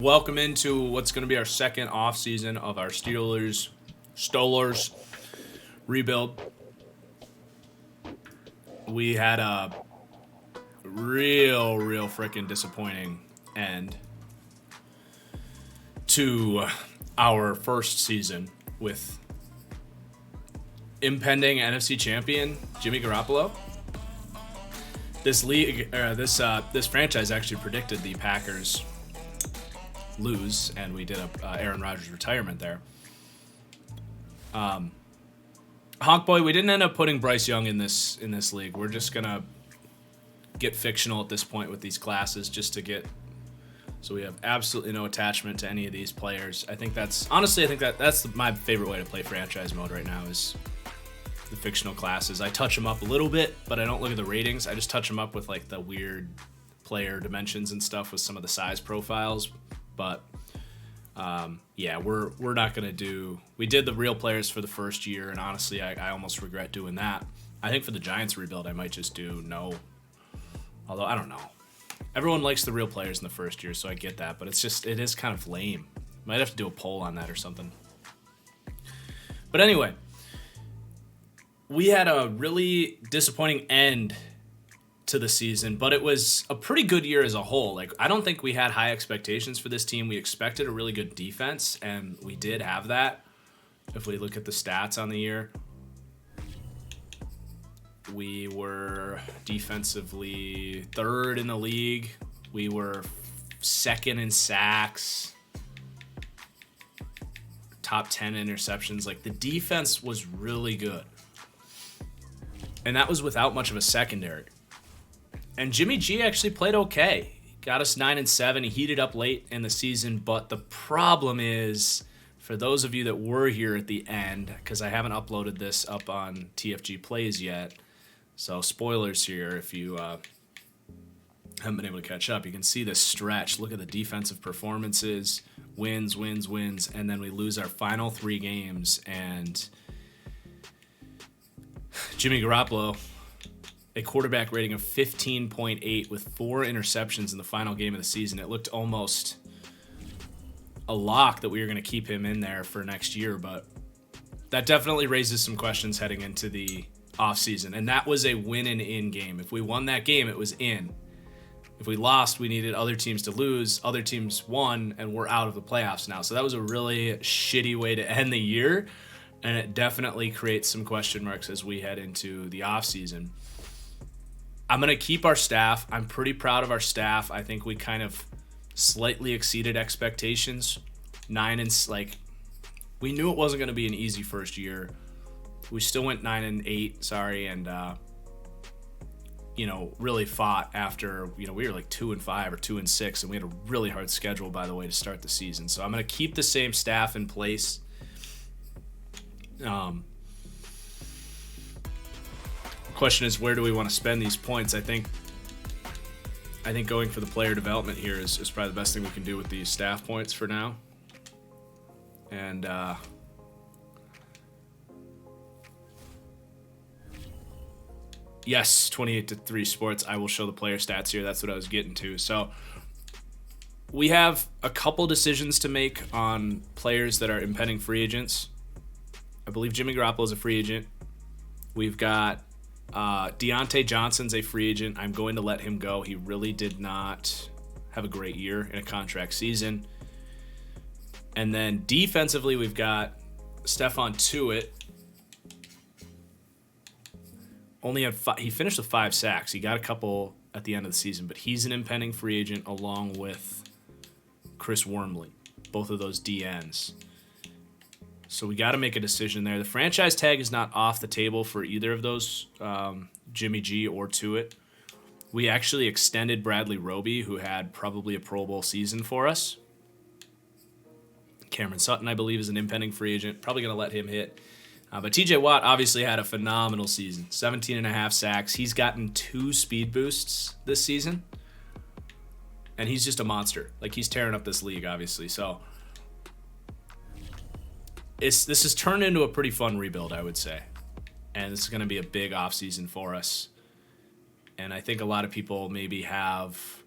Welcome into what's going to be our second off season of our Stolers rebuild. We had a real freaking disappointing end to our first season with impending NFC champion Jimmy Garoppolo. This franchise actually predicted the Packers lose, and we did a Aaron Rodgers retirement there. Honk Boy, we didn't end up putting Bryce Young in this league. We're just gonna get fictional at this point with these classes, just to get so we have absolutely no attachment to any of these players. I think that's my favorite way to play franchise mode right now is the fictional classes. I touch them up a little bit, but I don't look at the ratings. I just touch them up with like the weird player dimensions and stuff with some of the size profiles. But we're not gonna do. We did the real players for the first year, and honestly, I almost regret doing that. I think for the Giants rebuild, I might just do no. Although I don't know, everyone likes the real players in the first year, so I get that. But it is kind of lame. Might have to do a poll on that or something. But anyway, we had a really disappointing end to the season, but it was a pretty good year as a whole. Like, I don't think we had high expectations for this team. We expected a really good defense, and we did have that. If we look at the stats on the year, we were defensively third in the league. We were second in sacks, top 10 interceptions. Like, the defense was really good, and that was without much of a secondary. And Jimmy G actually played okay. Got us 9-7. He heated up late in the season. But the problem is, for those of you that were here at the end, because I haven't uploaded this up on TFG Plays yet, so spoilers here if you haven't been able to catch up. You can see this stretch. Look at the defensive performances. Wins, and then we lose our final 3 games. And Jimmy Garoppolo, a quarterback rating of 15.8 with 4 interceptions in the final game of the season. It looked almost a lock that we were going to keep him in there for next year, but that definitely raises some questions heading into the offseason. And that was a win and in game. If we won that game, it was in. If we lost, we needed other teams to lose. Other teams won, and we're out of the playoffs now. So that was a really shitty way to end the year, and it definitely creates some question marks as we head into the offseason. I'm going to keep our staff. I'm pretty proud of our staff. I think we kind of slightly exceeded expectations. We knew it wasn't going to be an easy first year. We still went 9-8, and really fought after, we were like 2-5 or 2-6, and we had a really hard schedule, by the way, to start the season. So I'm going to keep the same staff in place. Question is, where do we want to spend these points? I think going for the player development here is probably the best thing we can do with these staff points for now. And yes, 28-3 sports. I will show the player stats here. That's what I was getting to. So we have a couple decisions to make on players that are impending free agents. I believe Jimmy Garoppolo is a free agent. We've got Deontay Johnson's a free agent. I'm going to let him go. He really did not have a great year in a contract season. And then defensively, we've got Stephon Tuitt. He finished with 5 sacks. He got a couple at the end of the season, but he's an impending free agent along with Chris Wormley, both of those DNs. So we got to make a decision there. The franchise tag is not off the table for either of those, Jimmy G or Tuitt. We actually extended Bradley Roby, who had probably a Pro Bowl season for us. Cameron Sutton, I believe, is an impending free agent. Probably going to let him hit. But TJ Watt obviously had a phenomenal season. 17.5 sacks. He's gotten 2 speed boosts this season. And he's just a monster. Like, he's tearing up this league, obviously. So this has turned into a pretty fun rebuild, I would say. And this is going to be a big offseason for us. And I think a lot of people maybe have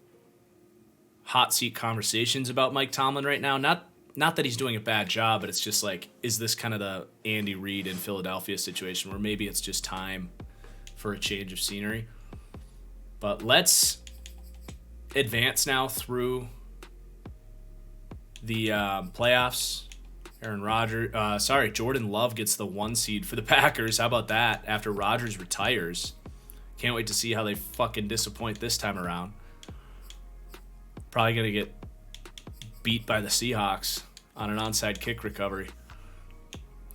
hot seat conversations about Mike Tomlin right now. Not that he's doing a bad job, but it's just like, is this kind of the Andy Reid in Philadelphia situation where maybe it's just time for a change of scenery? But let's advance now through the playoffs. Jordan Love gets the 1 seed for the Packers. How about that? After Rodgers retires. Can't wait to see how they fucking disappoint this time around. Probably going to get beat by the Seahawks on an onside kick recovery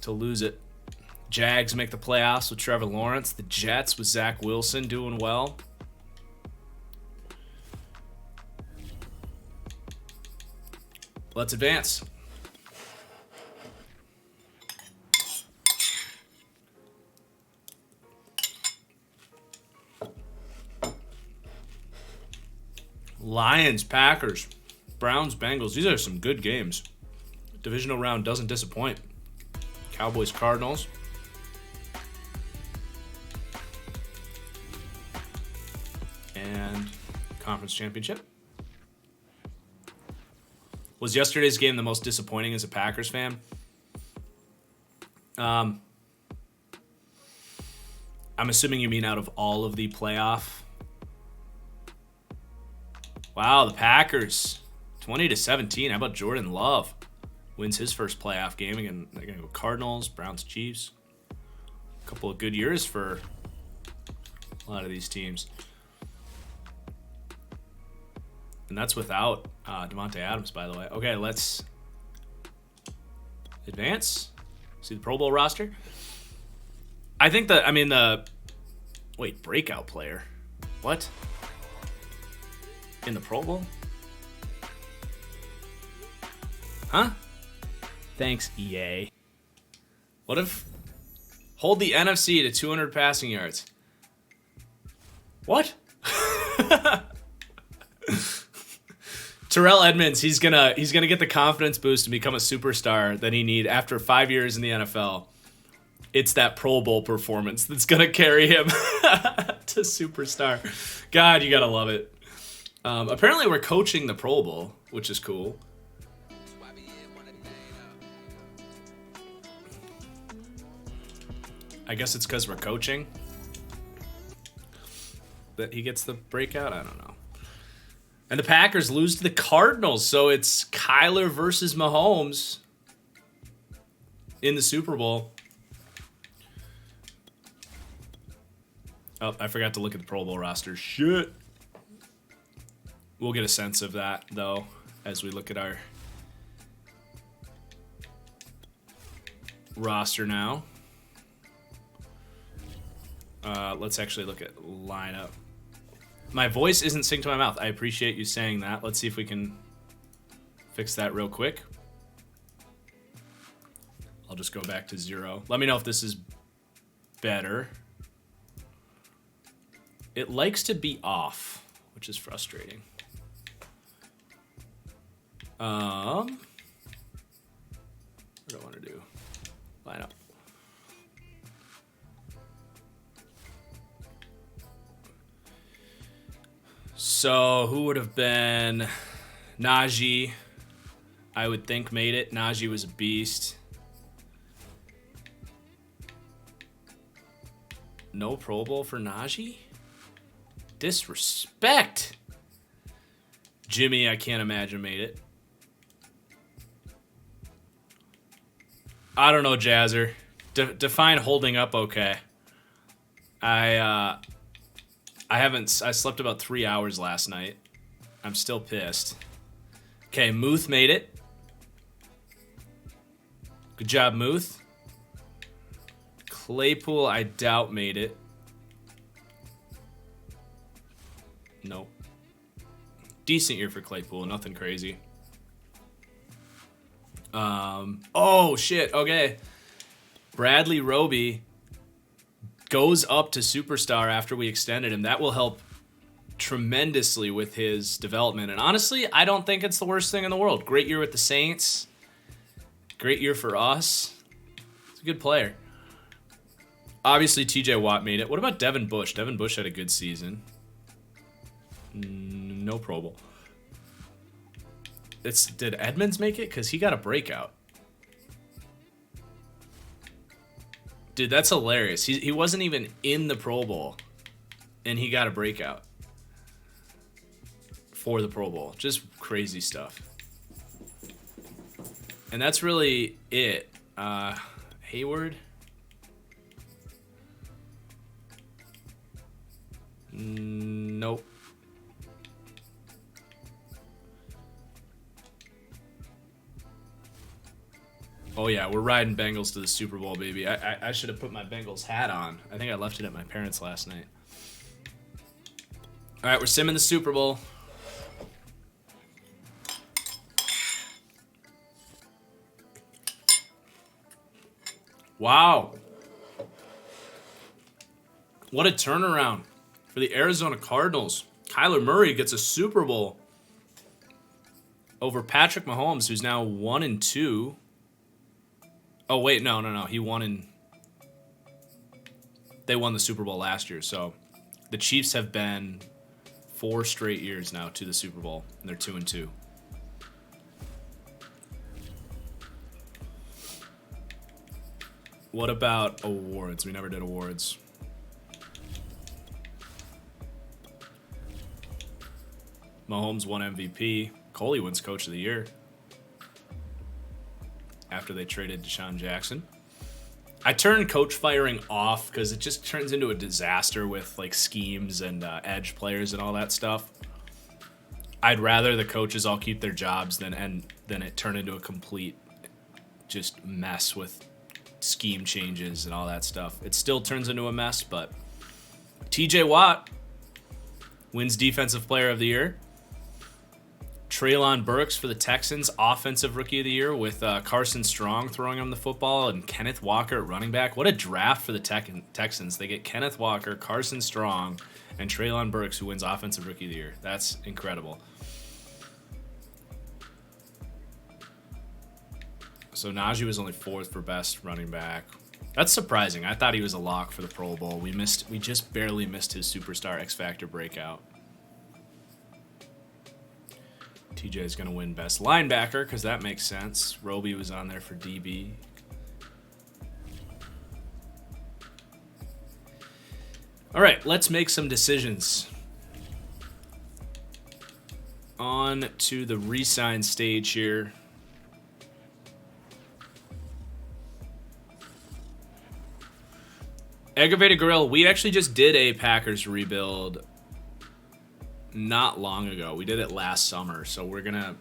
to lose it. Jags make the playoffs with Trevor Lawrence. The Jets with Zach Wilson doing well. Let's advance. Lions, Packers, Browns, Bengals. These are some good games. Divisional round doesn't disappoint. Cowboys, Cardinals. And conference championship. Was yesterday's game the most disappointing as a Packers fan? I'm assuming you mean out of all of the playoff. Wow, the Packers, 20-17. How about Jordan Love? Wins his first playoff game. Again, they're going to go Cardinals, Browns, Chiefs. A couple of good years for a lot of these teams. And that's without Devontae Adams, by the way. Okay, let's advance. See the Pro Bowl roster. I think breakout player. What? In the Pro Bowl? Huh? Thanks, EA. What if... Hold the NFC to 200 passing yards. What? Terrell Edmonds, he's gonna get the confidence boost and become a superstar that he need after 5 years in the NFL. It's that Pro Bowl performance that's gonna carry him to superstar. God, you gotta love it. Apparently we're coaching the Pro Bowl, which is cool. I guess it's because we're coaching that he gets the breakout. I don't know. And the Packers lose to the Cardinals, so it's Kyler versus Mahomes in the Super Bowl. Oh, I forgot to look at the Pro Bowl roster. Shit. We'll get a sense of that, though, as we look at our roster now. Let's actually look at lineup. My voice isn't synced to my mouth. I appreciate you saying that. Let's see if we can fix that real quick. I'll just go back to 0. Let me know if this is better. It likes to be off, which is frustrating. What do I want to do? Line up. So who would have been Najee? I would think made it. Najee was a beast. No Pro Bowl for Najee? Disrespect. Jimmy, I can't imagine made it. I don't know, Jazzer. Define holding up okay. I slept about 3 hours last night. I'm still pissed. Okay, Muth made it. Good job, Muth. Claypool, I doubt made it. Nope. Decent year for Claypool, nothing crazy. Oh, shit, okay. Bradley Roby goes up to superstar after we extended him. That will help tremendously with his development. And honestly, I don't think it's the worst thing in the world. Great year with the Saints. Great year for us. He's a good player. Obviously, TJ Watt made it. What about Devin Bush? Devin Bush had a good season. No Pro Bowl. Did Edmonds make it? Because he got a breakout. Dude, that's hilarious. He wasn't even in the Pro Bowl, and he got a breakout for the Pro Bowl. Just crazy stuff. And that's really it. Hayward. Nope. Oh yeah, we're riding Bengals to the Super Bowl, baby. I should have put my Bengals hat on. I think I left it at my parents' last night. All right, we're simming the Super Bowl. Wow. What a turnaround for the Arizona Cardinals. Kyler Murray gets a Super Bowl over Patrick Mahomes, who's now 1-2. Oh, wait, no. They won the Super Bowl last year, so the Chiefs have been 4 straight years now to the Super Bowl, and they're 2-2. What about awards? We never did awards. Mahomes won MVP. Coley wins Coach of the Year after they traded Deshaun Jackson. I turned coach firing off because it just turns into a disaster with like schemes and edge players and all that stuff. I'd rather the coaches all keep their jobs than it turn into a complete just mess with scheme changes and all that stuff. It still turns into a mess, but TJ Watt wins Defensive Player of the Year. Treylon Burks for the Texans, Offensive Rookie of the Year, with Carson Strong throwing him the football and Kenneth Walker at running back. What a draft for the Texans. They get Kenneth Walker, Carson Strong, and Treylon Burks, who wins Offensive Rookie of the Year. That's incredible. So Najee was only 4th for best running back. That's surprising. I thought he was a lock for the Pro Bowl. We just barely missed his Superstar X Factor breakout. TJ is going to win best linebacker because that makes sense. Roby was on there for DB. All right, let's make some decisions. On to the re-sign stage here. Aggravated Gorilla, we actually just did a Packers rebuild not long ago. We did it last summer, so we're gonna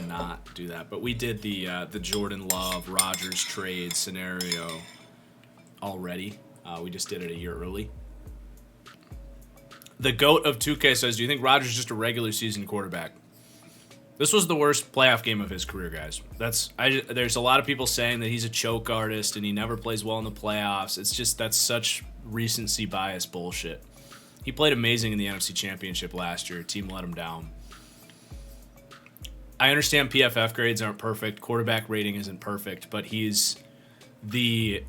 not do that. But we did the Jordan Love Rodgers trade scenario already. We just did it a year early. The GOAT of 2K says, do you think Rodgers is just a regular season quarterback? This was the worst playoff game of his career, guys. There's a lot of people saying that he's a choke artist and he never plays well in the playoffs. It's just, that's such recency bias bullshit. He played amazing in the NFC Championship last year. Team let him down. I understand PFF grades aren't perfect. Quarterback rating isn't perfect, but he's the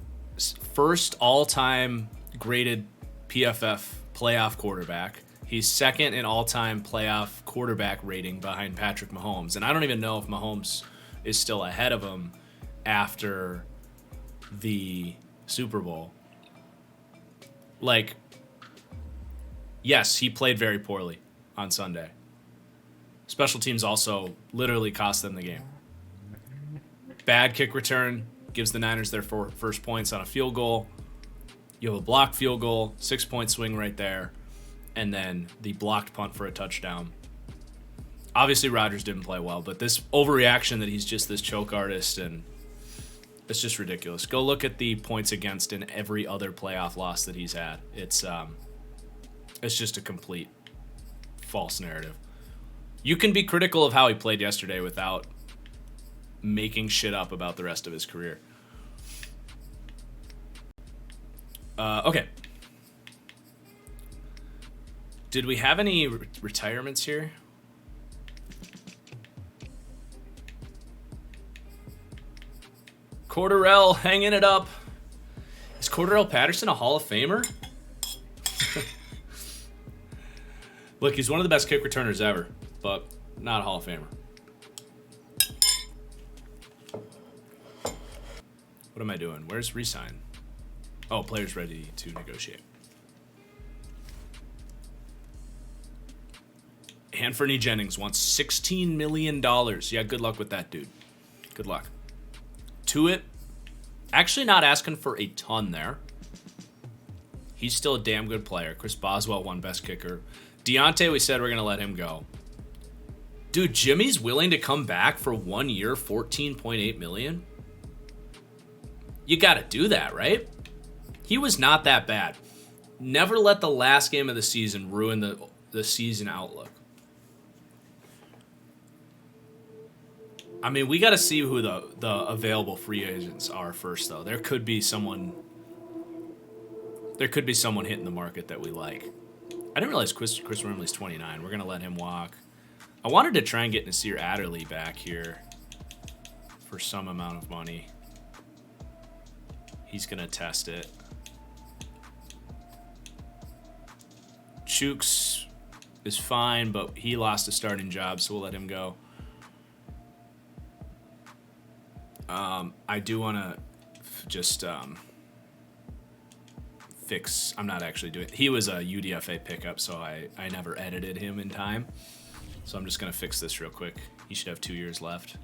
first all-time graded PFF playoff quarterback. He's second in all-time playoff quarterback rating behind Patrick Mahomes. And I don't even know if Mahomes is still ahead of him after the Super Bowl. Like, yes, he played very poorly on Sunday. Special teams also literally cost them the game. Bad kick return gives the Niners their first points on a field goal. You have a blocked field goal, 6-point swing right there, and then the blocked punt for a touchdown. Obviously, Rodgers didn't play well, but this overreaction that he's just this choke artist, and it's just ridiculous. Go look at the points against in every other playoff loss that he's had. It's just a complete false narrative. You can be critical of how he played yesterday without making shit up about the rest of his career. Okay. Did we have any retirements here? Cordarrelle hanging it up. Is Cordarrelle Patterson a Hall of Famer? Look, he's one of the best kick returners ever, but not a Hall of Famer. What am I doing? Where's resign? Oh, players ready to negotiate. Anthony Jennings wants $16 million. Yeah, good luck with that, dude. Good luck. To it. Actually not asking for a ton there. He's still a damn good player. Chris Boswell won best kicker. Deontay, we said we're going to let him go. Dude, Jimmy's willing to come back for 1 year, $14.8 million? You got to do that, right? He was not that bad. Never let the last game of the season ruin the season outlook. I mean, we got to see who the available free agents are first, though. There could be someone hitting the market that we like. I didn't realize Chris Wormley's 29. We're going to let him walk. I wanted to try and get Nasir Adderley back here for some amount of money. He's going to test it. Chooks is fine, but he lost a starting job, so we'll let him go. I do want to just fix. I'm not actually doing. He was a UDFA pickup, so I never edited him in time. So I'm just gonna fix this real quick. He should have 2 years left.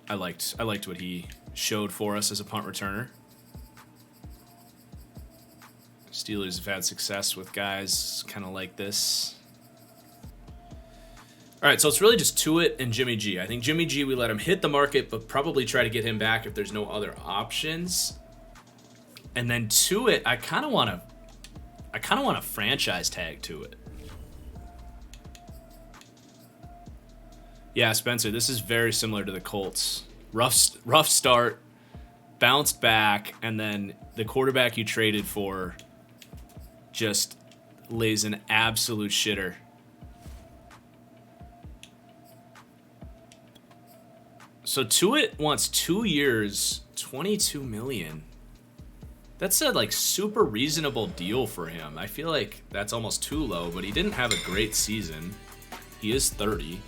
I liked what he showed for us as a punt returner. Steelers have had success with guys kind of like this. All right, so it's really just Tuitt and Jimmy G. I think Jimmy G, we let him hit the market, but probably try to get him back if there's no other options. And then Tuitt, I kind of want to franchise tag Tuitt. Yeah, Spencer, this is very similar to the Colts. Rough start, bounced back, and then the quarterback you traded for just lays an absolute shitter. So Tuitt wants 2 years, $22 million. That's a like super reasonable deal for him. I feel like that's almost too low, but he didn't have a great season. He is 30.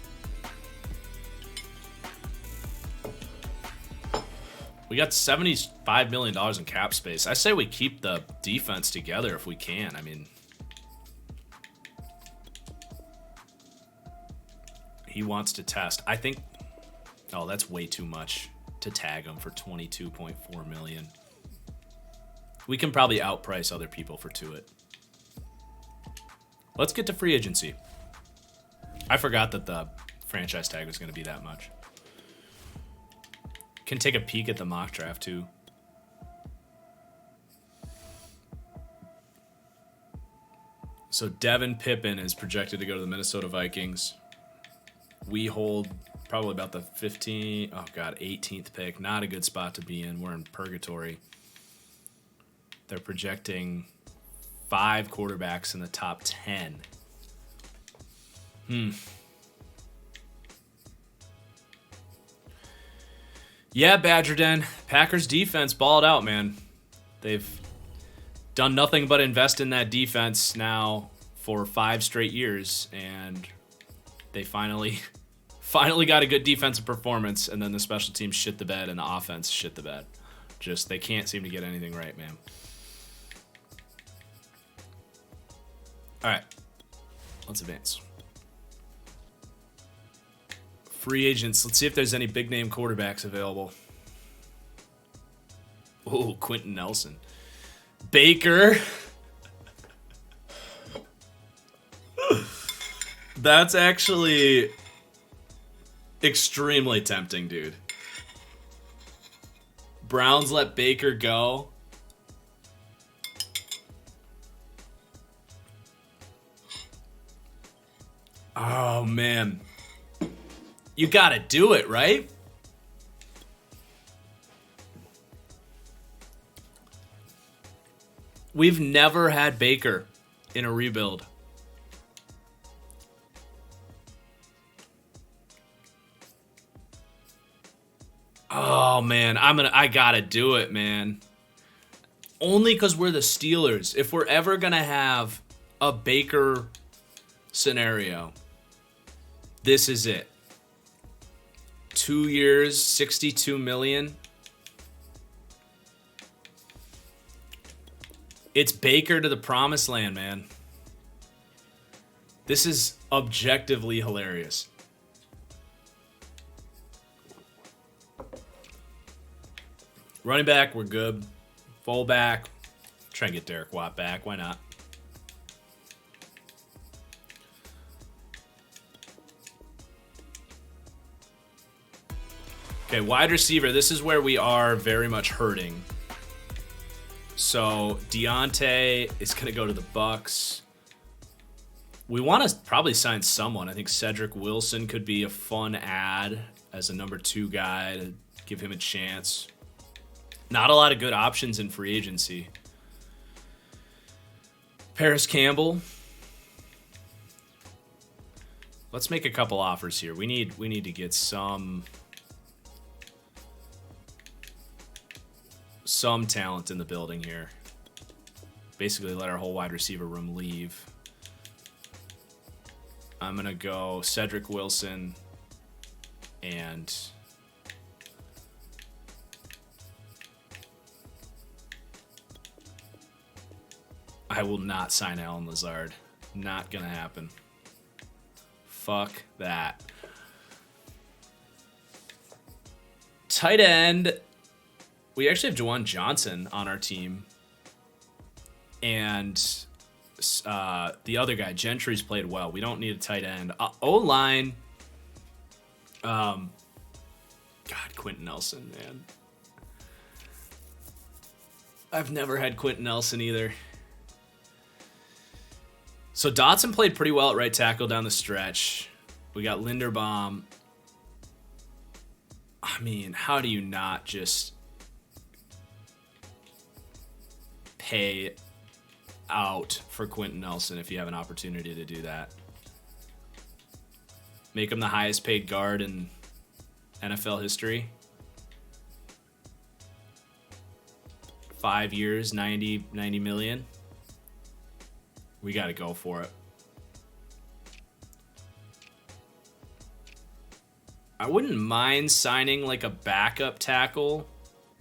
We got $75 million in cap space. I say we keep the defense together if we can. I mean, he wants to test. I think, oh, that's way too much to tag him for $22.4 million. We can probably outprice other people for Tuitt. Let's get to free agency. I forgot that the franchise tag was going to be that much. Can take a peek at the mock draft, too. So Devin Pippen is projected to go to the Minnesota Vikings. We hold probably about the 18th pick. Not a good spot to be in. We're in purgatory. They're projecting 5 quarterbacks in the top 10. Yeah, Badger Den. Packers defense balled out, man. They've done nothing but invest in that defense now for 5 straight years, and they finally got a good defensive performance, and then the special teams shit the bed and the offense shit the bed. Just, they can't seem to get anything right, man. All right, let's advance. Free agents. Let's see if there's any big-name quarterbacks available. Oh, Quentin Nelson. Baker. That's actually extremely tempting, dude. Browns let Baker go. Oh, man. You got to do it, right? We've never had Baker in a rebuild. Oh, man. I got to do it, man. Only because we're the Steelers. If we're ever going to have a Baker scenario, this is it. 2 years, $62 million. It's Baker to the promised land, man. This is objectively hilarious. Running back, we're good. Fullback, try and get Derek Watt back. Why not? Okay, wide receiver. This is where we are very much hurting. So Deontay is going to go to the Bucks. We want to probably sign someone. I think Cedric Wilson could be a fun add as a number 2 guy to give him a chance. Not a lot of good options in free agency. Paris Campbell. Let's make a couple offers here. We need to get some talent in the building here. Basically let our whole wide receiver room leave. I'm going to go Cedric Wilson and I will not sign Alan Lazard. Not going to happen. Fuck that. Tight end. We actually have Juwan Johnson on our team. And the other guy, Gentry's played well. We don't need a tight end. O-line. God, Quentin Nelson, man. I've never had Quentin Nelson either. So Dotson played pretty well at right tackle down the stretch. We got Linderbaum. I mean, how do you not just pay out for Quentin Nelson if you have an opportunity to do that? Make him the highest paid guard in NFL history. 5 years, 90 million. We got to go for it. I wouldn't mind signing like a backup tackle.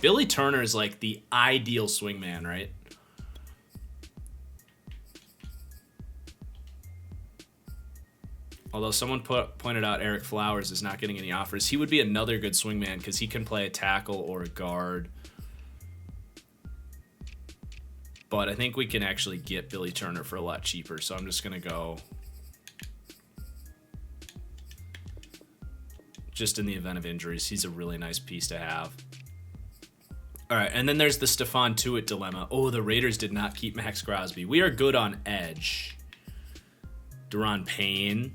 Billy Turner is like the ideal swingman, right? Although someone pointed out Eric Flowers is not getting any offers. He would be another good swingman because he can play a tackle or a guard. But I think we can actually get Billy Turner for a lot cheaper. So I'm just going to go just in the event of injuries. He's a really nice piece to have. All right, and then there's the Stephon Tuitt dilemma. Oh, the Raiders did not keep Max Crosby. We are good on edge. Deron Payne.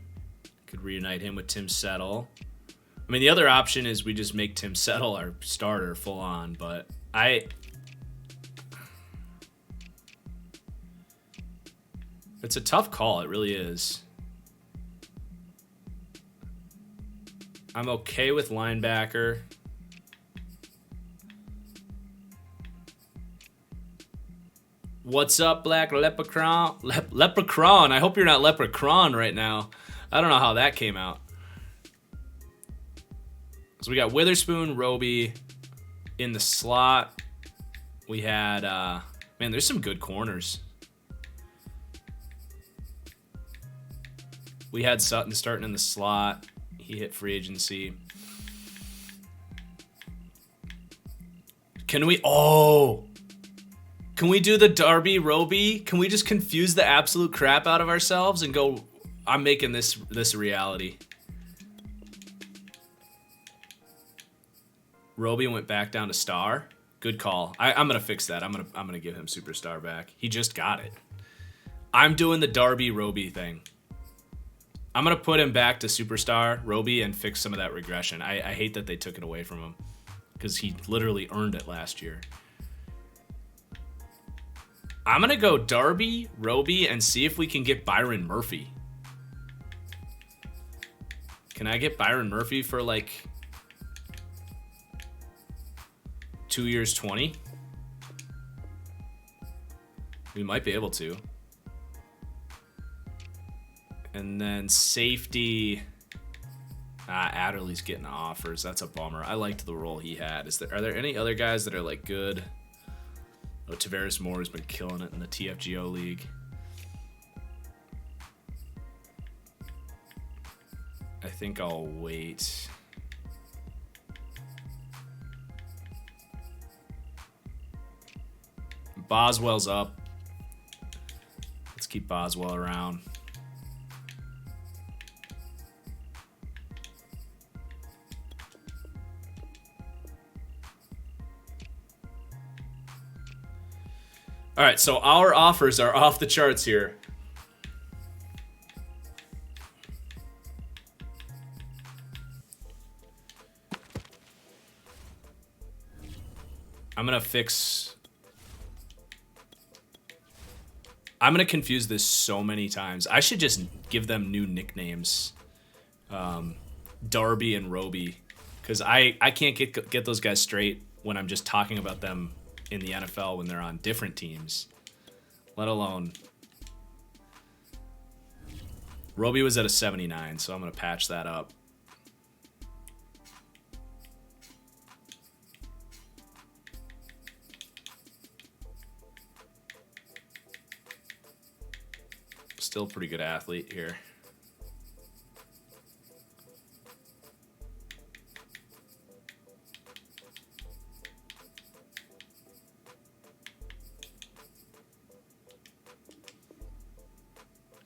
Could reunite him with Tim Settle. I mean, the other option is we just make Tim Settle our starter full on, but it's a tough call. It really is. I'm okay with linebacker. What's up, Black Leprechaun? Leprechaun. I hope you're not Leprechaun right now. I don't know how that came out. So we got Witherspoon, Roby in the slot. We had, man, there's some good corners. We had Sutton starting in the slot. He hit free agency. Can we do the Darby Roby? Can we just confuse the absolute crap out of ourselves and go, I'm making this a reality. Roby went back down to star. Good call. I'm gonna fix that. I'm gonna give him superstar back. He just got it. I'm doing the Darby Roby thing. I'm gonna put him back to superstar Roby and fix some of that regression. I hate that they took it away from him because he literally earned it last year. I'm gonna go Darby, Roby, and see if we can get Byron Murphy. Can I get Byron Murphy for like 2 years, 20? We might be able to. And then safety, Adderley's getting offers. That's a bummer. I liked the role he had. Are there any other guys that are like good? Oh, Tavares Moore has been killing it in the TFGO league. I think I'll wait. Boswell's up. Let's keep Boswell around. All right, so our offers are off the charts here. I'm going to confuse this so many times. I should just give them new nicknames. Darby and Roby. Because I can't get those guys straight when I'm just talking about them in the NFL when they're on different teams. Let alone... Roby was at a 79, so I'm going to patch that up. Still a pretty good athlete here.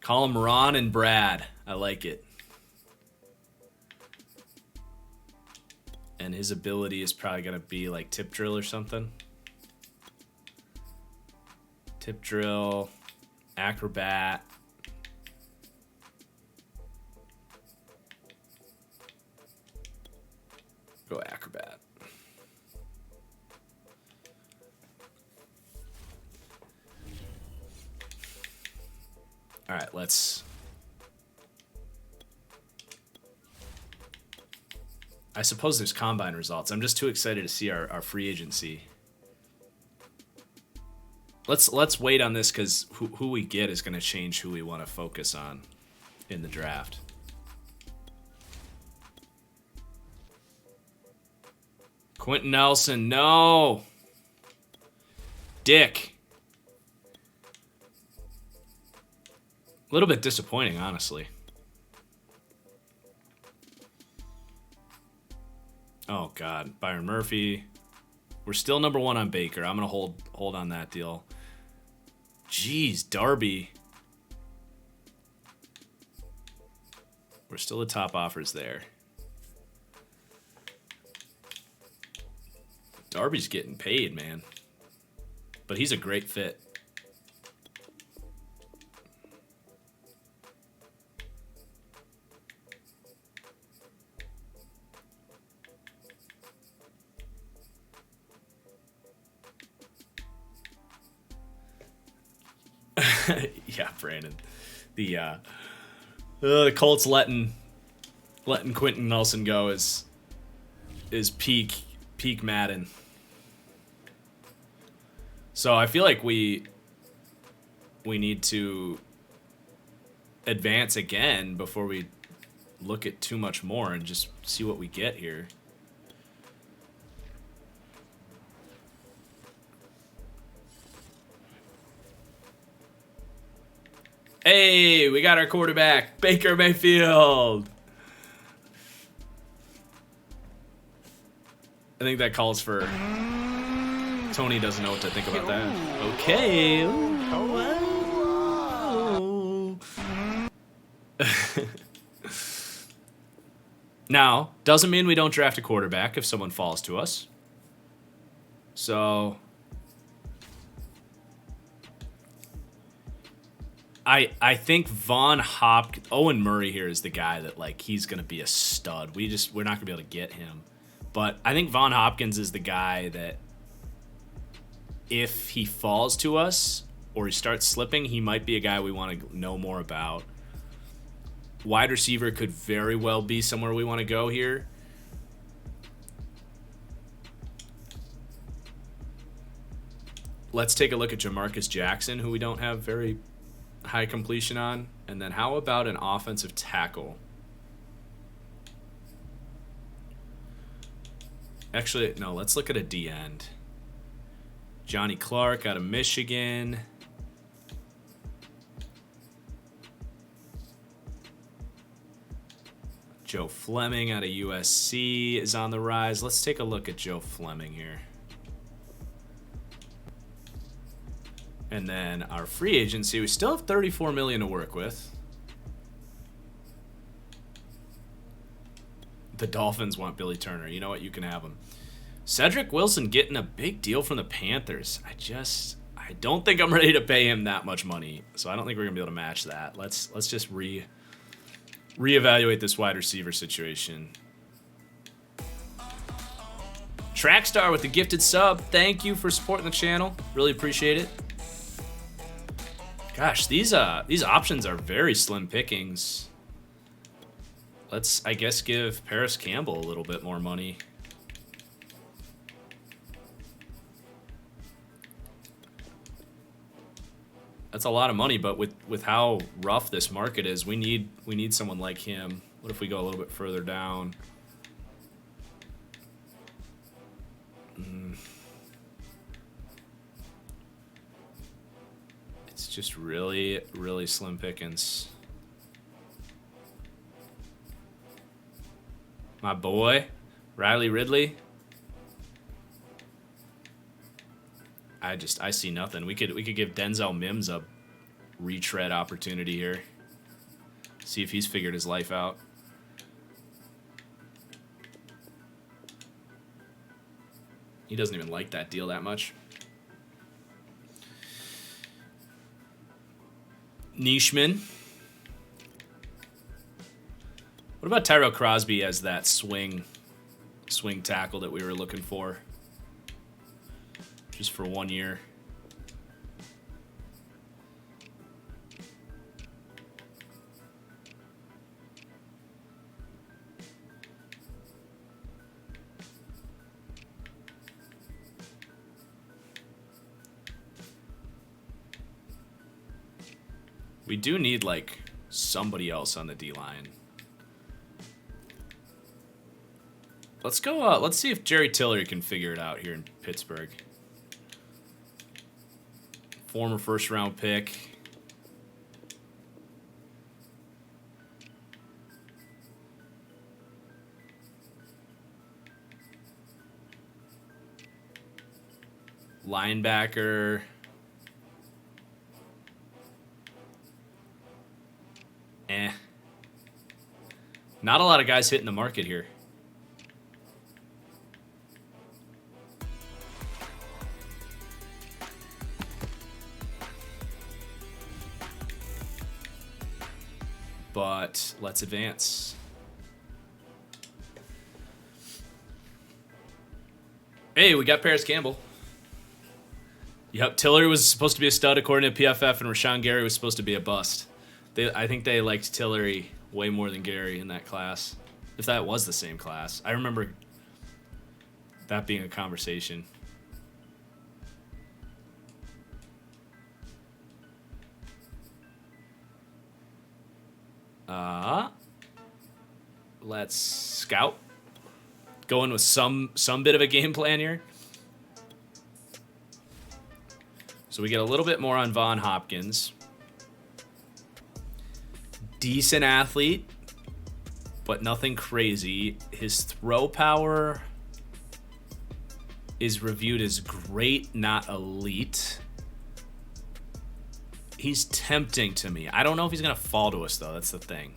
Call him Ron and Brad. I like it. And his ability is probably going to be like tip drill or something. Tip drill, acrobat. Go acrobat. All right, let's... I suppose there's combine results. I'm just too excited to see our free agency. Let's wait on this because who we get is going to change who we want to focus on in the draft. Quentin Nelson, no. Dick. A little bit disappointing, honestly. Oh, God. Byron Murphy. We're still number one on Baker. I'm going to hold on that deal. Jeez, Darby. We're still the top offers there. Darby's getting paid, man. But he's a great fit. Yeah, Brandon. The Colts letting Quentin Nelson go is peak Madden. So I feel like we need to advance again before we look at too much more and just see what we get here. Hey, we got our quarterback, Baker Mayfield. I think that calls for... Tony doesn't know what to think about that. Okay. Now, doesn't mean we don't draft a quarterback if someone falls to us. So... I think Owen Murray here is the guy that, like, he's going to be a stud. We're not going to be able to get him. But I think Von Hopkins is the guy that if he falls to us or he starts slipping, he might be a guy we want to know more about. Wide receiver could very well be somewhere we want to go here. Let's take a look at Jamarcus Jackson, who we don't have very high completion on. And then how about an offensive tackle? Actually, no, let's look at a D end. Johnny Clark out of Michigan. Joe Fleming out of USC is on the rise. Let's take a look at Joe Fleming here. And then our free agency, we still have $34 million to work with. The Dolphins want Billy Turner. You know what? You can have him. Cedric Wilson getting a big deal from the Panthers. I don't think I'm ready to pay him that much money, so I don't think we're gonna be able to match that. Let's just reevaluate this wide receiver situation. Trackstar with the gifted sub. Thank you for supporting the channel. Really appreciate it. Gosh, these options are very slim pickings. Let's, I guess, give Paris Campbell a little bit more money. That's a lot of money, but with how rough this market is, we need someone like him. What if we go a little bit further down? It's just really, really slim pickings. My boy, Riley Ridley. I see nothing. We could give Denzel Mims a retread opportunity here. See if he's figured his life out. He doesn't even like that deal that much. Nishman. What about Tyrell Crosby as that swing tackle that we were looking for? Just for 1 year. We do need, like, somebody else on the D-line. Let's go, let's see if Jerry Tillery can figure it out here in Pittsburgh. Former first-round pick. Linebacker. Not a lot of guys hitting the market here. But let's advance. Hey, we got Paris Campbell. Yep, Tillery was supposed to be a stud according to PFF, and Rashawn Gary was supposed to be a bust. I think they liked Tillery way more than Gary in that class. If that was the same class. I remember that being a conversation. Let's scout. Going with some bit of a game plan here. So we get a little bit more on Von Hopkins. Decent athlete, but nothing crazy. His throw power is reviewed as great, not elite. He's tempting to me. I don't know if he's going to fall to us, though. That's the thing.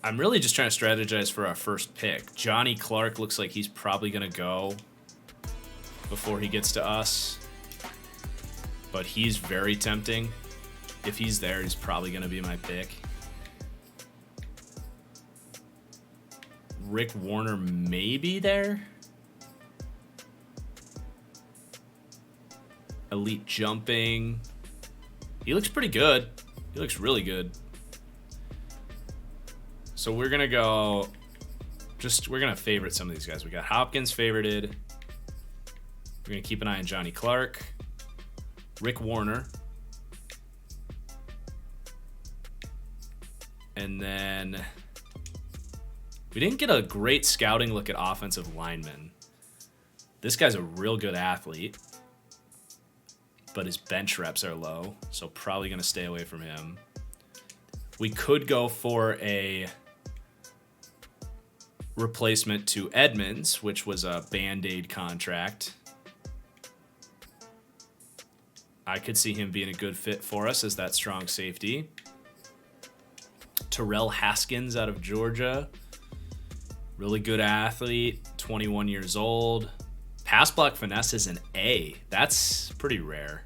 I'm really just trying to strategize for our first pick. Johnny Clark looks like he's probably going to go before he gets to us. But he's very tempting. If he's there, he's probably going to be my pick. Rick Warner may be there. Elite jumping. He looks pretty good. He looks really good. So we're going to go... we're going to favorite some of these guys. We got Hopkins favorited. We're going to keep an eye on Johnny Clark. Rick Warner. And then we didn't get a great scouting look at offensive linemen. This guy's a real good athlete, but his bench reps are low, so probably going to stay away from him. We could go for a replacement to Edmonds, which was a Band-Aid contract. I could see him being a good fit for us as that strong safety. Terrell Haskins out of Georgia. Really good athlete, 21 years old. Pass block finesse is an A. That's pretty rare.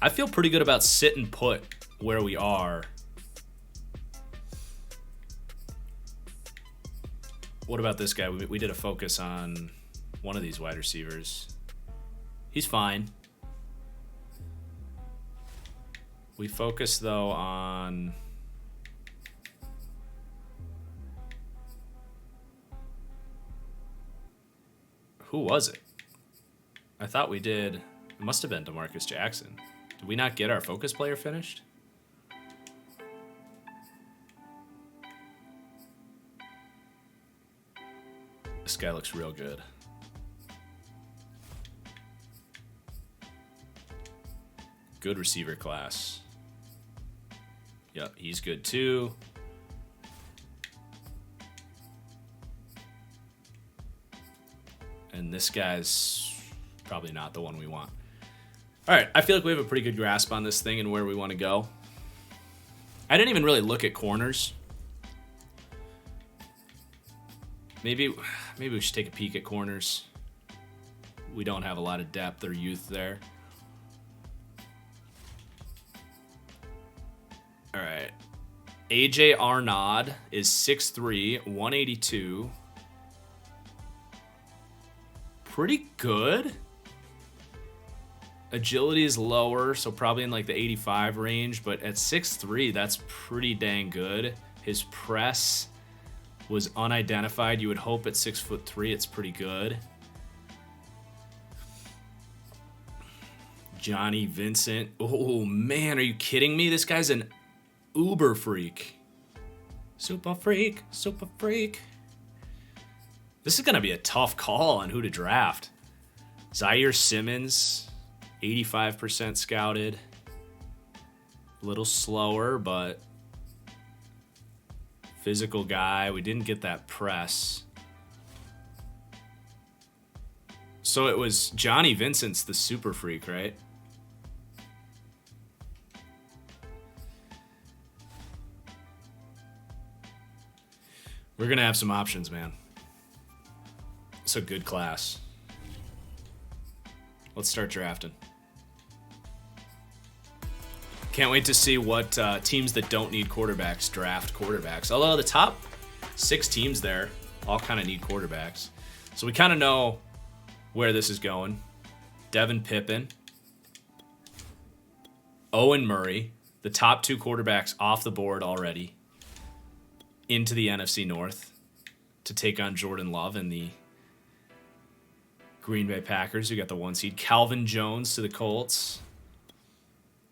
I feel pretty good about sit and put where we are. What about this guy? We did a focus on one of these wide receivers. He's fine. We focus, though, on... Who was it? I thought we did. It must have been DeMarcus Jackson. Did we not get our focus player finished? This guy looks real good. Good receiver class. Yep, he's good too. And this guy's probably not the one we want. All right, I feel like we have a pretty good grasp on this thing and where we want to go. I didn't even really look at corners. Maybe we should take a peek at corners. We don't have a lot of depth or youth there. All right. AJ Arnaud is 6'3", 182. Pretty good. Agility is lower, so probably in like the 85 range, but at 6'3", that's pretty dang good. His press was unidentified. You would hope at 6'3", it's pretty good. Johnny Vincent. Oh, man, are you kidding me? This guy's an uber freak. Super freak, super freak. This is going to be a tough call on who to draft. Zaire Simmons, 85% scouted. A little slower, but physical guy. We didn't get that press. So it was Johnny Vincent's the super freak, right? We're going to have some options, man. It's a good class. Let's start drafting. Can't wait to see what teams that don't need quarterbacks draft quarterbacks. Although the top 6 teams there all kind of need quarterbacks. So we kind of know where this is going. Devin Pippen. Owen Murray. The top 2 quarterbacks off the board already. Into the NFC North to take on Jordan Love and the Green Bay Packers, who got the 1 seed. Calvin Jones to the Colts.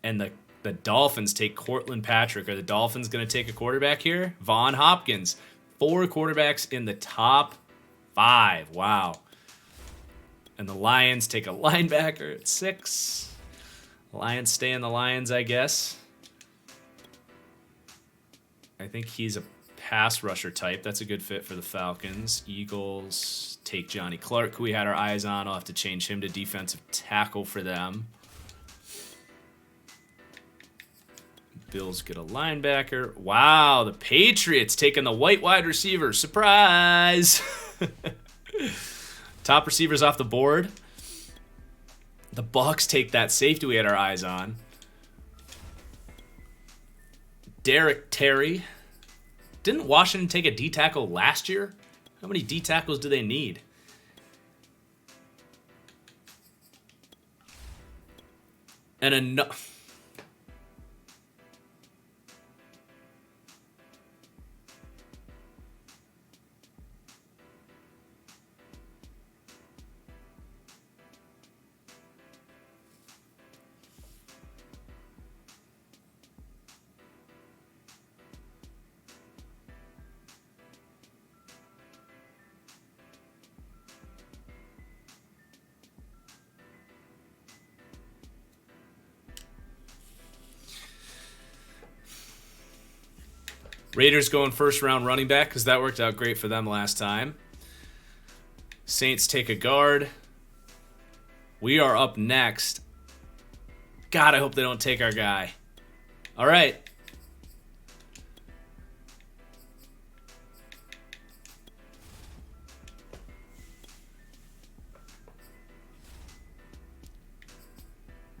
And the Dolphins take Cortland Patrick. Are the Dolphins going to take a quarterback here? Vaughn Hopkins. 4 quarterbacks in the top 5. Wow. And the Lions take a linebacker at 6. Lions stay in the Lions, I guess. I think he's a pass rusher type. That's a good fit for the Falcons. Eagles take Johnny Clark, who we had our eyes on. I'll have to change him to defensive tackle for them. Bills get a linebacker. Wow, the Patriots taking the white wide receiver. Surprise! Top receivers off the board. The Bucs take that safety we had our eyes on. Derek Terry. Didn't Washington take a D tackle last year? How many D tackles do they need? And enough. Raiders going first round running back because that worked out great for them last time. Saints take a guard. We are up next. God, I hope they don't take our guy. All right.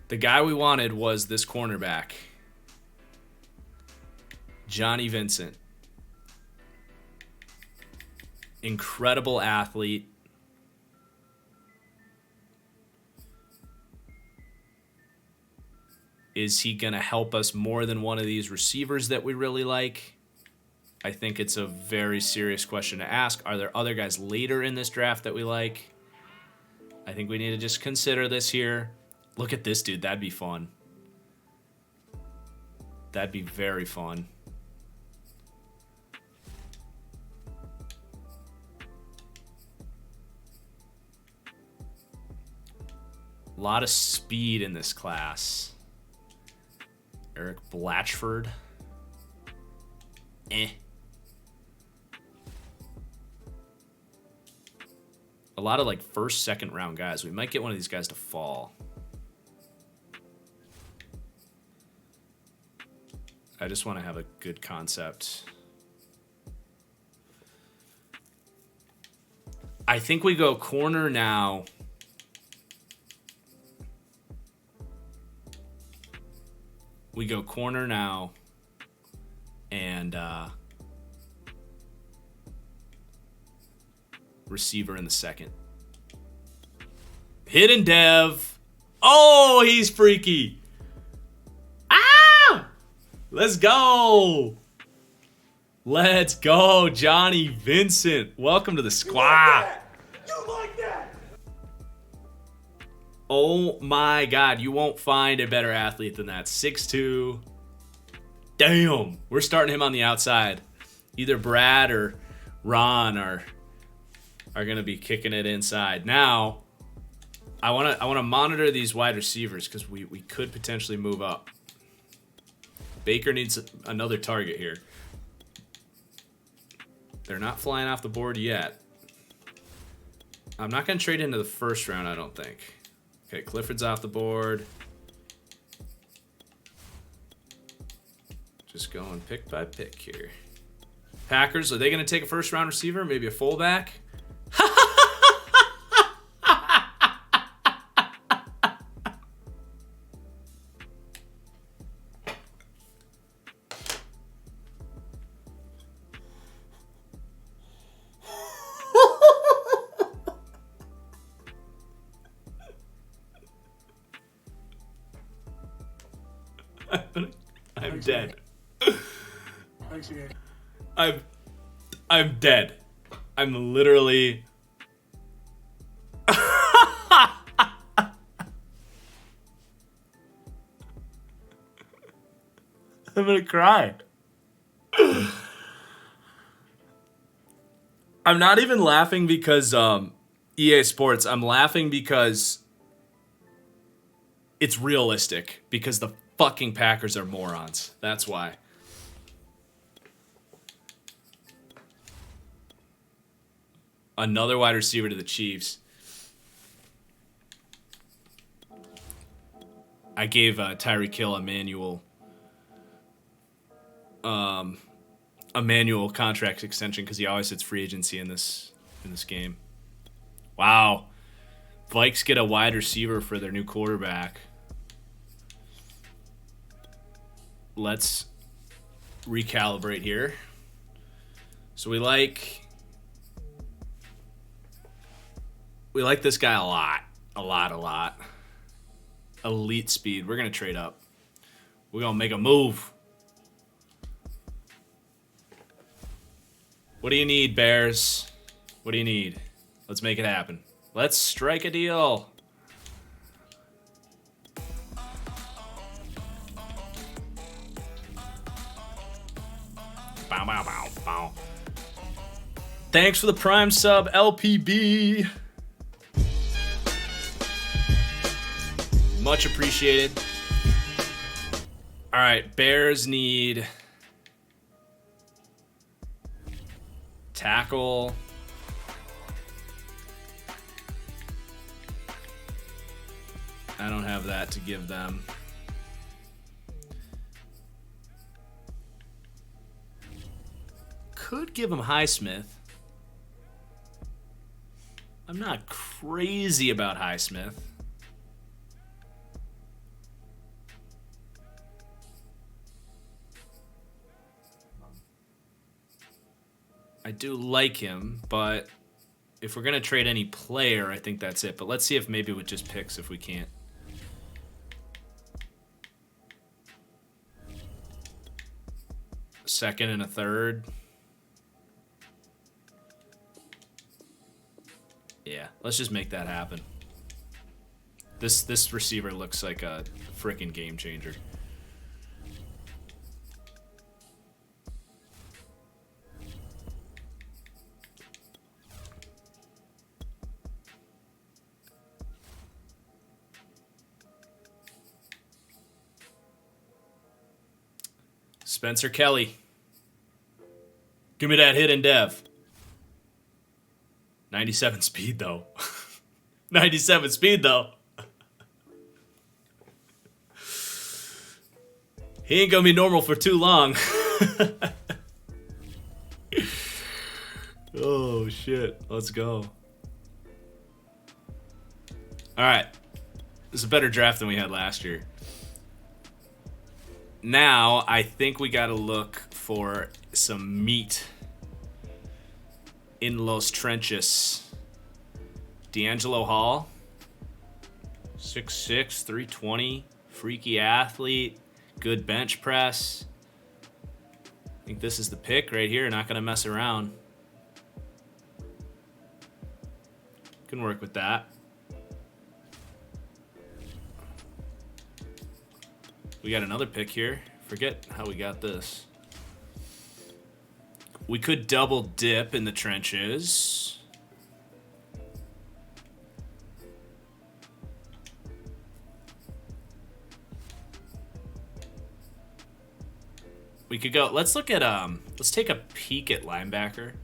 The guy we wanted was this cornerback, Johnny Vincent. Incredible athlete. Is he going to help us more than one of these receivers that we really like? I think it's a very serious question to ask. Are there other guys later in this draft that we like? I think we need to just consider this here. Look at this dude. That'd be fun. That'd be very fun. A lot of speed in this class. Eric Blatchford. A lot of like first, second round guys. We might get one of these guys to fall. I just want to have a good concept. I think we go corner now. We go corner now. And receiver in the second. Hidden Dev. Oh, he's freaky. Let's go. Let's go, Johnny Vincent. Welcome to the squad. You like that? Oh my God, you won't find a better athlete than that. 6'2". Damn. We're starting him on the outside. Either Brad or Ron are going to be kicking it inside. Now, I want to monitor these wide receivers because we could potentially move up. Baker needs another target here. They're not flying off the board yet. I'm not going to trade into the first round, I don't think. Okay, Clifford's off the board. Just going pick by pick here. Packers, are they going to take a first round receiver? Maybe a fullback? I'm dead. I'm dead. I'm literally. I'm gonna cry. I'm not even laughing because EA Sports. I'm laughing because it's realistic. Because the fucking Packers are morons. That's why. Another wide receiver to the Chiefs. I gave Tyreek Hill a manual contract extension because he always hits free agency in this game. Wow. Vikes get a wide receiver for their new quarterback. Let's recalibrate here. So we like this guy a lot. Elite speed. We're going to trade up. We're going to make a move. What do you need, Bears? What do you need? Let's make it happen. Let's strike a deal. Bow, bow, bow, bow. Thanks for the Prime sub, LPB. Much appreciated. All right, Bears need Tackle. I don't have that to give them. Could give him Highsmith. I'm not crazy about Highsmith. I do like him, but if we're going to trade any player, I think that's it. But let's see if maybe with just picks if we can't. Second and a third. Yeah, let's just make that happen. This receiver looks like a freaking game changer. Spencer Kelly. Give me that hidden dev. 97 speed, though. 97 speed, though. He ain't gonna be normal for too long. Oh, shit. Let's go. All right. This is a better draft than we had last year. Now, I think we got to look for some meat in Los Trenches. D'Angelo Hall, 6'6", 320, freaky athlete, good bench press. I think this is the pick right here. Not going to mess around. Can work with that. We got another pick here. Forget how we got this. We could double dip in the trenches. We could go, let's look at, let's take a peek at linebacker.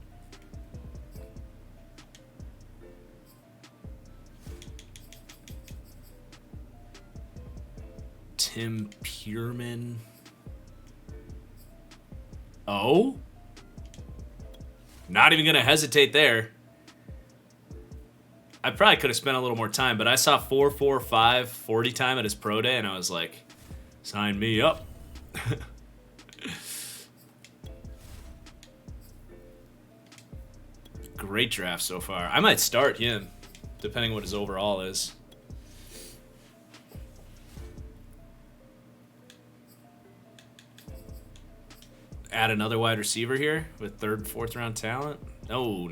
Tim Pierman. Oh? Not even going to hesitate there. I probably could have spent a little more time, but I saw 4.45 40 time at his pro day, and I was like, sign me up. Great draft so far. I might start him, depending what his overall is. Add another wide receiver here with third, fourth round talent. No.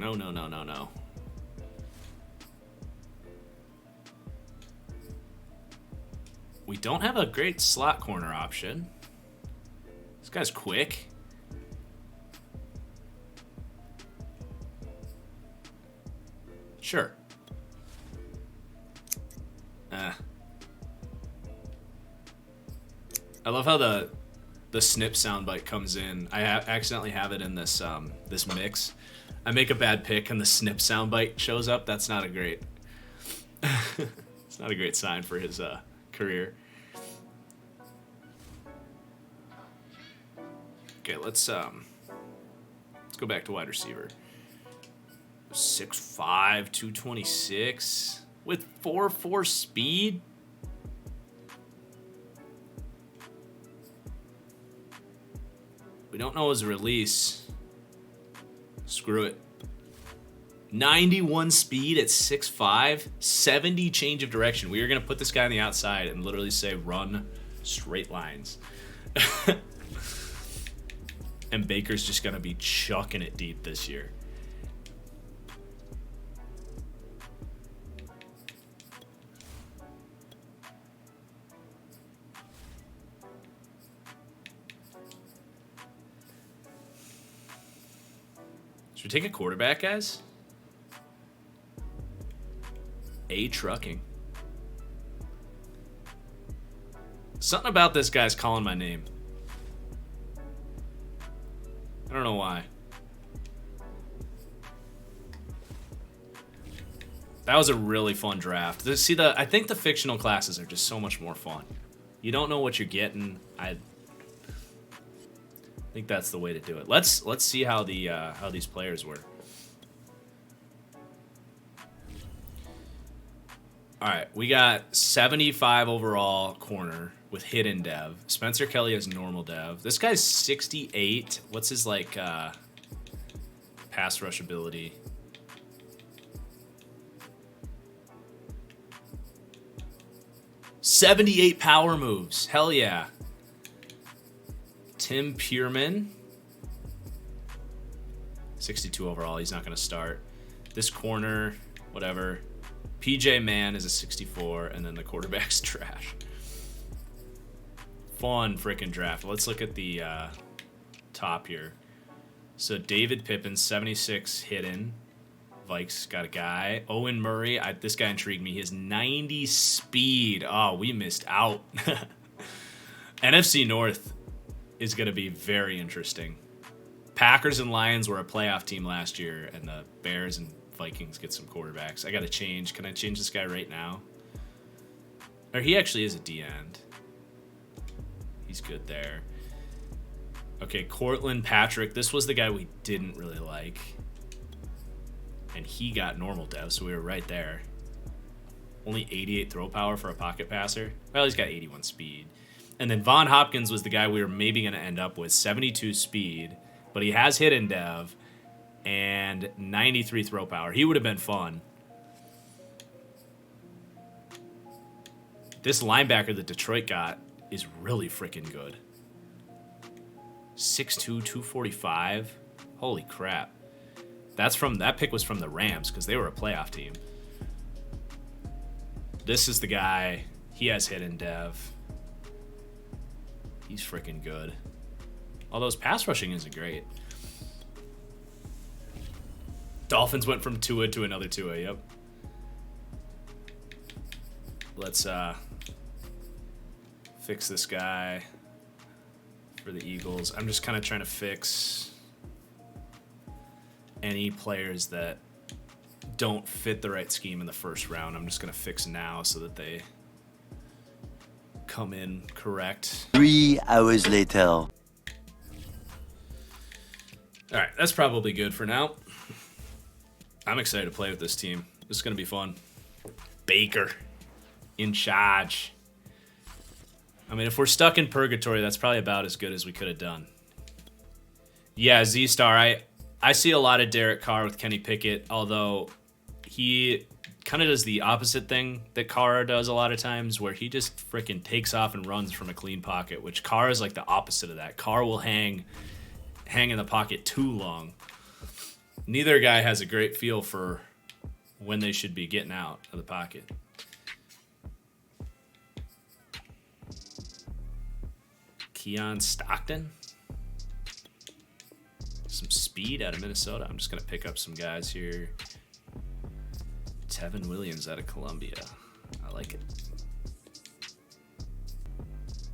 We don't have a great slot corner option. This guy's quick. Sure. I love how the snip soundbite comes in. I accidentally have it in this this mix. I make a bad pick and the snip soundbite shows up. That's not a great. It's not a great sign for his career. Okay, let's go back to wide receiver. 6'5", 226 with 4.4 speed. We don't know his release. Screw it. 91 speed at 6'5", 70 change of direction. We are going to put this guy on the outside and literally say run straight lines. And Baker's just going to be chucking it deep this year. Should we take a quarterback, guys? A trucking. Something about this guy's calling my name. I don't know why. That was a really fun draft. I think the fictional classes are just so much more fun. You don't know what you're getting. I think that's the way to do it. Let's see how these players were. All right, we got 75 overall corner with hidden dev. Spencer Kelly has normal dev. This guy's 68. What's his like pass rush ability? '78 power moves. Hell yeah. Tim Pierman. 62 overall. He's not going to start. This corner, whatever. PJ Mann is a 64, and then the quarterback's trash. Fun freaking draft. Let's look at the top here. So David Pippin, 76 hidden. Vikes got a guy. Owen Murray. This guy intrigued me. He has 90 speed. Oh, we missed out. NFC North is going to be very interesting. Packers and Lions were a playoff team last year, and the Bears and Vikings get some quarterbacks. I got to change. Can I change this guy right now? Or he actually is a D-end. He's good there. Okay, Cortland Patrick. This was the guy we didn't really like. And he got normal dev, so we were right there. Only 88 throw power for a pocket passer. Well, he's got 81 speed. And then Von Hopkins was the guy we were maybe going to end up with. 72 speed, but he has hidden dev and 93 throw power. He would have been fun. This linebacker that Detroit got is really freaking good. 6'2", 245. Holy crap. That pick was from the Rams because they were a playoff team. This is the guy. He has hidden dev. He's freaking good. Although his pass rushing isn't great. Dolphins went from Tua to another Tua, yep. Let's fix this guy for the Eagles. I'm just kind of trying to fix any players that don't fit the right scheme in the first round. I'm just going to fix now so that they come in correct. 3 hours later. All right, that's probably good for now. I'm excited to play with this team. This is going to be fun. Baker in charge. I mean, if we're stuck in purgatory, that's probably about as good as we could have done. Yeah, Z-Star, I see a lot of Derek Carr with Kenny Pickett, although he kind of does the opposite thing that Carr does a lot of times, where he just freaking takes off and runs from a clean pocket, which Carr is like the opposite of that. Carr will hang in the pocket too long. Neither guy has a great feel for when they should be getting out of the pocket. Keon Stockton. Some speed out of Minnesota. I'm just going to pick up some guys here. Tevin Williams out of Columbia. I like it.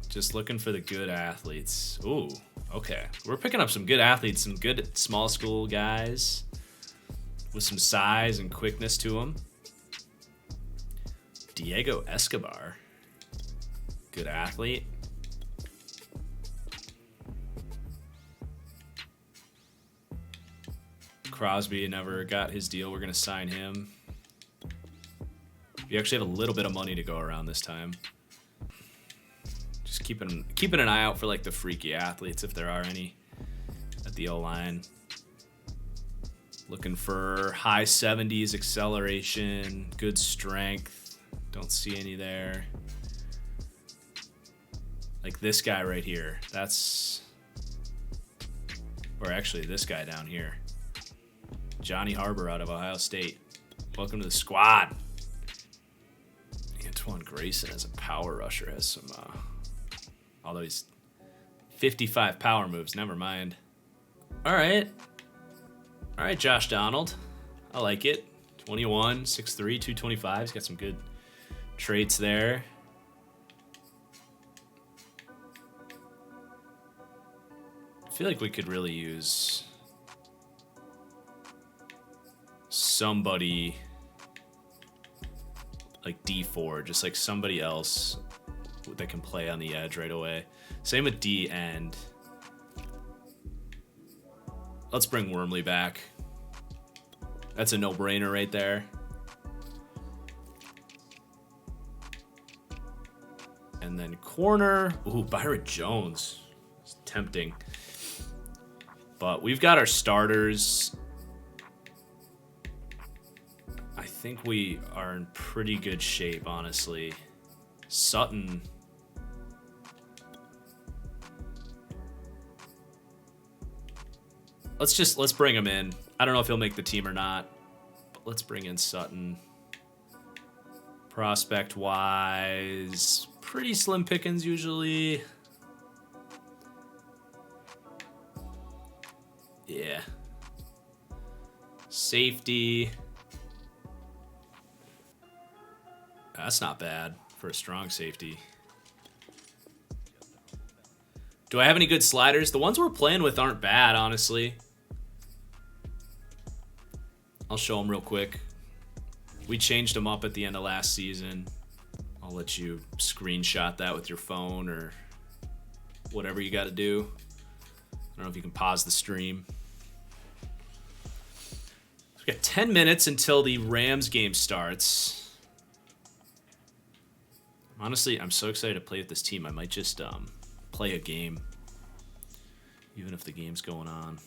Just looking for the good athletes. Ooh, okay. We're picking up some good athletes, some good small school guys with some size and quickness to them. Diego Escobar. Good athlete. Crosby never got his deal. We're going to sign him. We actually have a little bit of money to go around this time. Just keeping an eye out for like the freaky athletes, if there are any, at the O-line. Looking for high 70s acceleration, good strength. Don't see any there. Like this guy right here. Or actually this guy down here. Johnny Harbor out of Ohio State. Welcome to the squad. Antoine Grayson as a power rusher has some, although he's 55 power moves, never mind. All right, Josh Donald. I like it. 21, 6'3", 225. He's got some good traits there. I feel like we could really use somebody like D4, just like somebody else that can play on the edge right away. Same with D end. Let's bring Wormley back. That's a no-brainer right there. And then corner. Ooh, Byron Jones. It's tempting. But we've got our starters. I think we are in pretty good shape, honestly. Sutton. Let's bring him in. I don't know if he'll make the team or not, but let's bring in Sutton. Prospect wise, pretty slim pickings usually. Yeah. Safety. That's not bad for a strong safety. Do I have any good sliders? The ones we're playing with aren't bad, honestly. I'll show them real quick. We changed them up at the end of last season. I'll let you screenshot that with your phone or whatever you got to do. I don't know if you can pause the stream. So we got 10 minutes until the Rams game starts. Honestly, I'm so excited to play with this team. I might just play a game, even if the game's going on.